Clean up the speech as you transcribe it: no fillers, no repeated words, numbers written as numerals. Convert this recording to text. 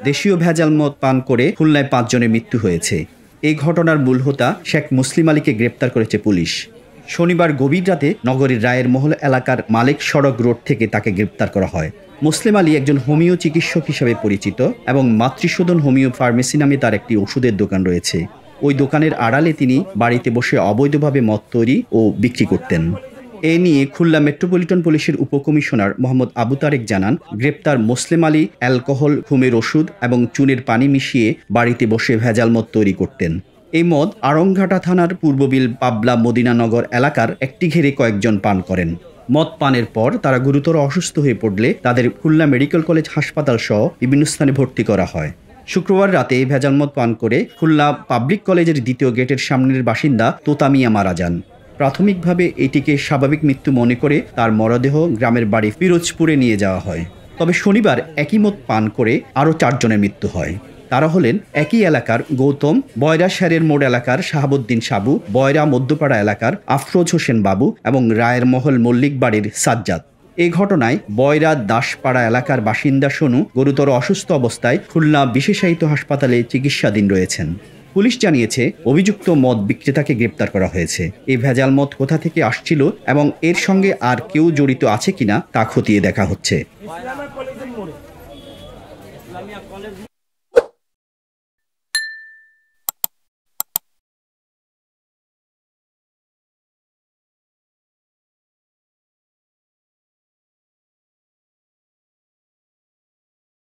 দেশীয় ভেজাল মদ পান করে খুলনায় 5 জনের মৃত্যু হয়েছে। এই ঘটনার মূল হোতা শেখ মুসলিম আলীকে গ্রেপ্তার করেছে পুলিশ। শনিবার গভীর রাতে নগরীর রায়ের মহল এলাকার মালিক সড়ক রোড থেকে তাকে গ্রেপ্তার করা হয়। মুসলিম আলী একজন হোমিও চিকিৎসক হিসেবে পরিচিত এবং মাতৃশোধন হোমিও ফার্মেসি নামে তার একটি ওষুধের দোকান রয়েছে। ওই দোকানের আড়ালে তিনি বাড়িতে বসে অবৈধভাবে মদ তৈরি ও বিক্রি করতেন। এ নিয়ে খুলনা মেট্রোপলিটন পুলিশের উপকমিশনার মোহাম্মদ আবু তারেক জানান, গ্রেপ্তার মুসলিম আলী অ্যালকোহল, ঘুমের ওষুধ এবং চুনের পানি মিশিয়ে বাড়িতে বসে ভেজাল মদ তৈরি করতেন। এই মদ আড়ংঘাটা থানার পূর্ববিল পাবলা মদিনানগর এলাকার একটি ঘেরে কয়েকজন পান করেন। মদ পানের পর তারা গুরুতর অসুস্থ হয়ে পড়লে তাদের খুলনা মেডিকেল কলেজ হাসপাতাল সহ বিভিন্ন স্থানে ভর্তি করা হয়। শুক্রবার রাতে ভেজাল মদ পান করে খুলনা পাবলিক কলেজের 2য় গেটের সামনের বাসিন্দা তোতা মিয়া মারা যান। প্রাথমিকভাবে এটিকে স্বাভাবিক মৃত্যু মনে করে তার মরদেহ গ্রামের বাড়ি পিরোজপুরে নিয়ে যাওয়া হয়। তবে শনিবার একই মদ পান করে আরও 4 জনের মৃত্যু হয়। তারা হলেন একই এলাকার গৌতম, বয়রা শেরের মোড় এলাকার শাহাবুদ্দিন সাবু, বয়রা মধ্যপাড়া এলাকার আফরোজ হোসেন বাবু এবং রায়ের মহল মল্লিক বাড়ির সাজ্জাদ। এই ঘটনায় বয়রা দাসপাড়া এলাকার বাসিন্দা সোনু গুরুতর অসুস্থ অবস্থায় খুলনা বিশেষায়িত হাসপাতালে চিকিৎসাধীন রয়েছেন। পুলিশ জানিয়েছে অভিযুক্ত মদ বিক্রেতাকে গ্রেপ্তার করা হয়েছে। এই ভেজাল মদ কোথা থেকে আসছিল এবং এর সঙ্গে আর কেউ জড়িত আছে কিনা তা খতিয়ে দেখা হচ্ছে।